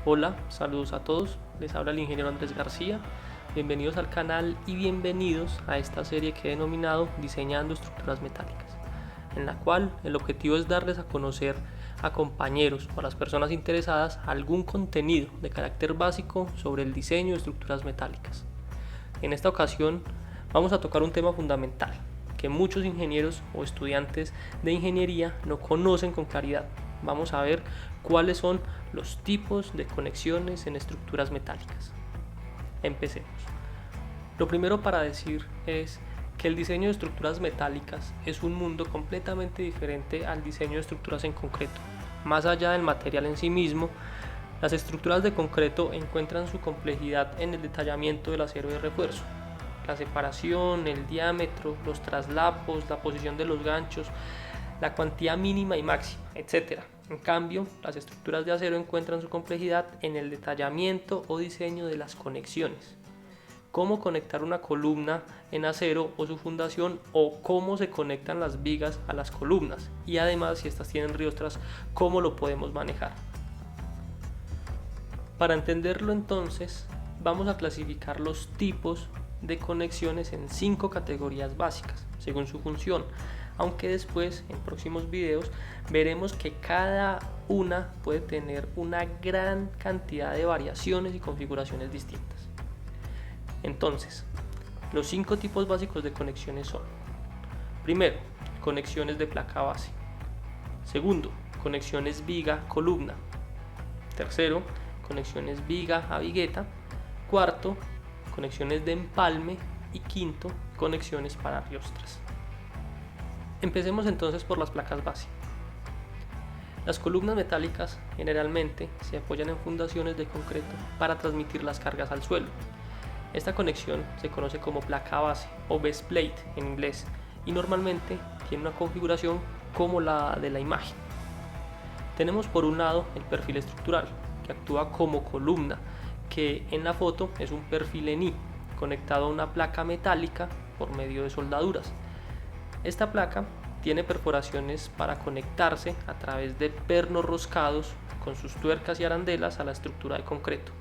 Hola, saludos a todos, les habla el ingeniero Andrés García, bienvenidos al canal y bienvenidos a esta serie que he denominado Diseñando Estructuras Metálicas, en la cual el objetivo es darles a conocer a compañeros o a las personas interesadas algún contenido de carácter básico sobre el diseño de estructuras metálicas. En esta ocasión vamos a tocar un tema fundamental que muchos ingenieros o estudiantes de ingeniería no conocen con claridad. Vamos a ver cuáles son los tipos de conexiones en estructuras metálicas. Empecemos. Lo primero para decir es que el diseño de estructuras metálicas es un mundo completamente diferente al diseño de estructuras en concreto. Más allá del material en sí mismo, las estructuras de concreto encuentran su complejidad en el detallamiento del acero de refuerzo, la separación, el diámetro, los traslapos, la posición de los ganchos, la cuantía mínima y máxima, etc. En cambio, las estructuras de acero encuentran su complejidad en el detallamiento o diseño de las conexiones. Cómo conectar una columna en acero o su fundación, o cómo se conectan las vigas a las columnas, y además, si estas tienen riostras, cómo lo podemos manejar. Para entenderlo entonces, vamos a clasificar los tipos de conexiones en 5 categorías básicas, según su función, aunque después en próximos videos veremos que cada una puede tener una gran cantidad de variaciones y configuraciones distintas. Entonces, los 5 tipos básicos de conexiones son: primero, conexiones de placa base; segundo, conexiones viga-columna; tercero, conexiones viga a vigueta; cuarto, conexiones de empalme; y quinto, conexiones para riostras. Empecemos entonces por las placas base. Las columnas metálicas generalmente se apoyan en fundaciones de concreto para transmitir las cargas al suelo. Esta conexión se conoce como placa base o base plate en inglés, y normalmente tiene una configuración como la de la imagen. Tenemos por un lado el perfil estructural, que actúa como columna, que en la foto es un perfil en I, conectado a una placa metálica por medio de soldaduras. Esta placa tiene perforaciones para conectarse a través de pernos roscados con sus tuercas y arandelas a la estructura de concreto.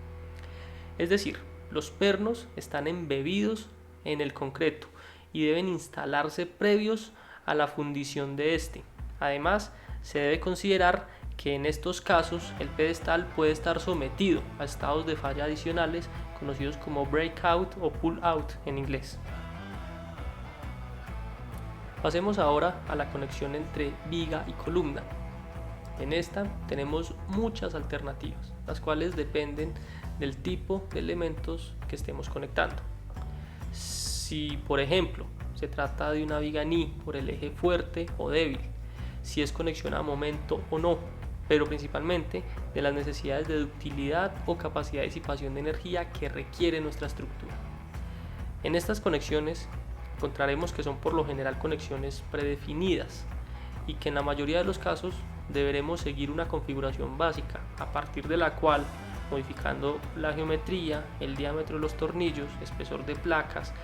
Es decir, los pernos están embebidos en el concreto y deben instalarse previos a la fundición de este. Además, se debe considerar que en estos casos el pedestal puede estar sometido a estados de falla adicionales conocidos como breakout o pull out en inglés. Pasemos ahora a la conexión entre viga y columna. En esta tenemos muchas alternativas, las cuales dependen del tipo de elementos que estemos conectando. Si, por ejemplo, se trata de una viga en I por el eje fuerte o débil, si es conexión a momento o no, pero principalmente de las necesidades de ductilidad o capacidad de disipación de energía que requiere nuestra estructura. En estas conexiones encontraremos que son por lo general conexiones predefinidas y que en la mayoría de los casos deberemos seguir una configuración básica, a partir de la cual, modificando la geometría, el diámetro de los tornillos, espesor de placas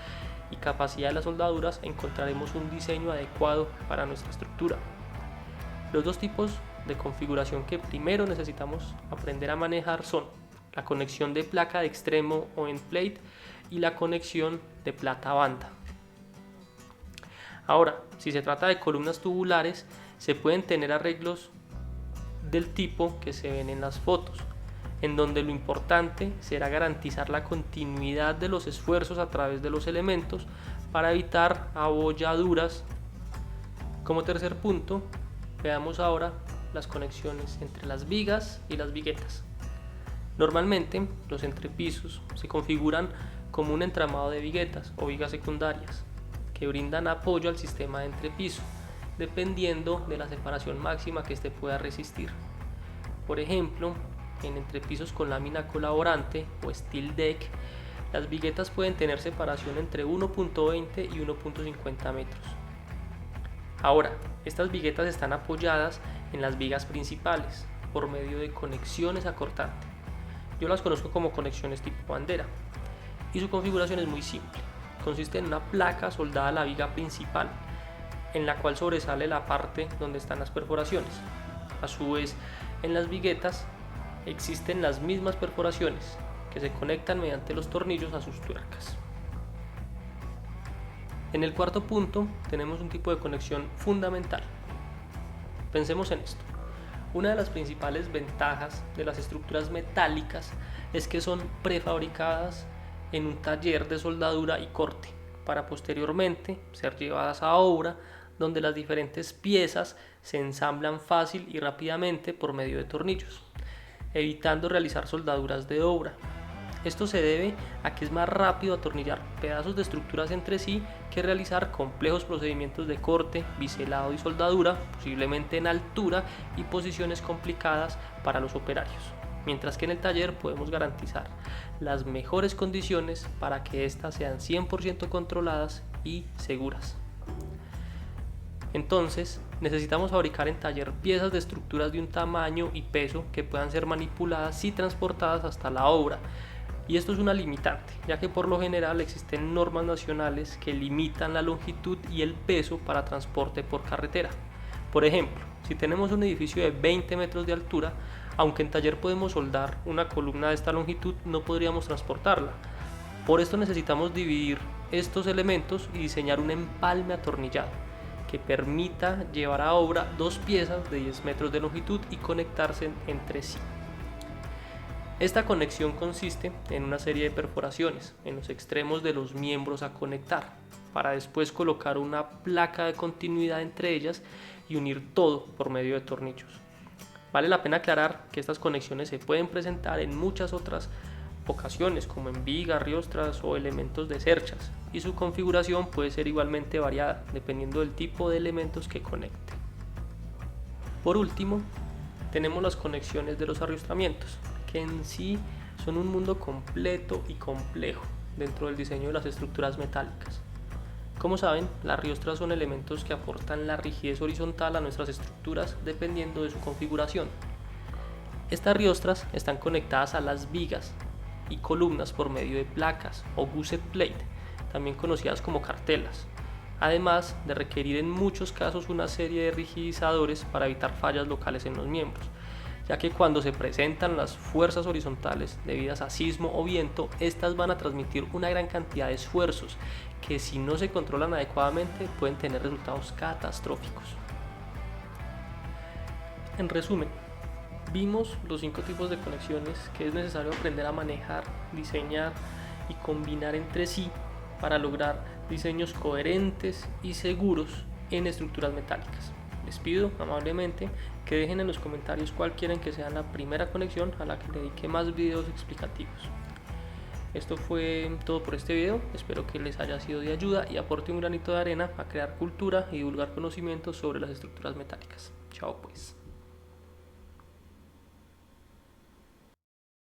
y capacidad de las soldaduras, encontraremos un diseño adecuado para nuestra estructura. Los dos tipos de configuración que primero necesitamos aprender a manejar son la conexión de placa de extremo o end plate y la conexión de plata banda. Ahora, si se trata de columnas tubulares, se pueden tener arreglos del tipo que se ven en las fotos, en donde lo importante será garantizar la continuidad de los esfuerzos a través de los elementos para evitar abolladuras. Como tercer punto, veamos ahora las conexiones entre las vigas y las viguetas. Normalmente, los entrepisos se configuran como un entramado de viguetas o vigas secundarias, que brindan apoyo al sistema de entrepiso, dependiendo de la separación máxima que éste pueda resistir. Por ejemplo, en entrepisos con lámina colaborante o steel deck, las viguetas pueden tener separación entre 1.20 y 1.50 metros. Ahora, estas viguetas están apoyadas en las vigas principales por medio de conexiones a cortante. Yo las conozco como conexiones tipo bandera, y su configuración es muy simple. Consiste en una placa soldada a la viga principal, en la cual sobresale la parte donde están las perforaciones. A su vez, en las viguetas existen las mismas perforaciones que se conectan mediante los tornillos a sus tuercas. En el cuarto punto tenemos un tipo de conexión fundamental. Pensemos en esto. Una de las principales ventajas de las estructuras metálicas es que son prefabricadas en un taller de soldadura y corte para posteriormente ser llevadas a obra, donde las diferentes piezas se ensamblan fácil y rápidamente por medio de tornillos, evitando realizar soldaduras de obra. Esto se debe a que es más rápido atornillar pedazos de estructuras entre sí que realizar complejos procedimientos de corte, biselado y soldadura, posiblemente en altura y posiciones complicadas para los operarios, mientras que en el taller podemos garantizar las mejores condiciones para que éstas sean 100% controladas y seguras. Entonces, necesitamos fabricar en taller piezas de estructuras de un tamaño y peso que puedan ser manipuladas y transportadas hasta la obra. Y esto es una limitante, ya que por lo general existen normas nacionales que limitan la longitud y el peso para transporte por carretera. Por ejemplo, si tenemos un edificio de 20 metros de altura, aunque en taller podemos soldar una columna de esta longitud, no podríamos transportarla. Por esto necesitamos dividir estos elementos y diseñar un empalme atornillado que permita llevar a obra dos piezas de 10 metros de longitud y conectarse entre sí. Esta conexión consiste en una serie de perforaciones en los extremos de los miembros a conectar, para después colocar una placa de continuidad entre ellas y unir todo por medio de tornillos. Vale la pena aclarar que estas conexiones se pueden presentar en muchas otras ocasiones, como en vigas, riostras o elementos de cerchas, y su configuración puede ser igualmente variada dependiendo del tipo de elementos que conecte. Por último, tenemos las conexiones de los arriostramientos, que en sí son un mundo completo y complejo dentro del diseño de las estructuras metálicas. Como saben, las riostras son elementos que aportan la rigidez horizontal a nuestras estructuras dependiendo de su configuración. Estas riostras están conectadas a las vigas y columnas por medio de placas o gusset plate, también conocidas como cartelas, además de requerir en muchos casos una serie de rigidizadores para evitar fallas locales en los miembros, ya que cuando se presentan las fuerzas horizontales debidas a sismo o viento, estas van a transmitir una gran cantidad de esfuerzos que, si no se controlan adecuadamente, pueden tener resultados catastróficos. En resumen, vimos los 5 tipos de conexiones que es necesario aprender a manejar, diseñar y combinar entre sí para lograr diseños coherentes y seguros en estructuras metálicas. Les pido amablemente que dejen en los comentarios cuál quieren que sea la primera conexión a la que le dedique más videos explicativos. Esto fue todo por este video, espero que les haya sido de ayuda y aporte un granito de arena a crear cultura y divulgar conocimientos sobre las estructuras metálicas. Chao pues.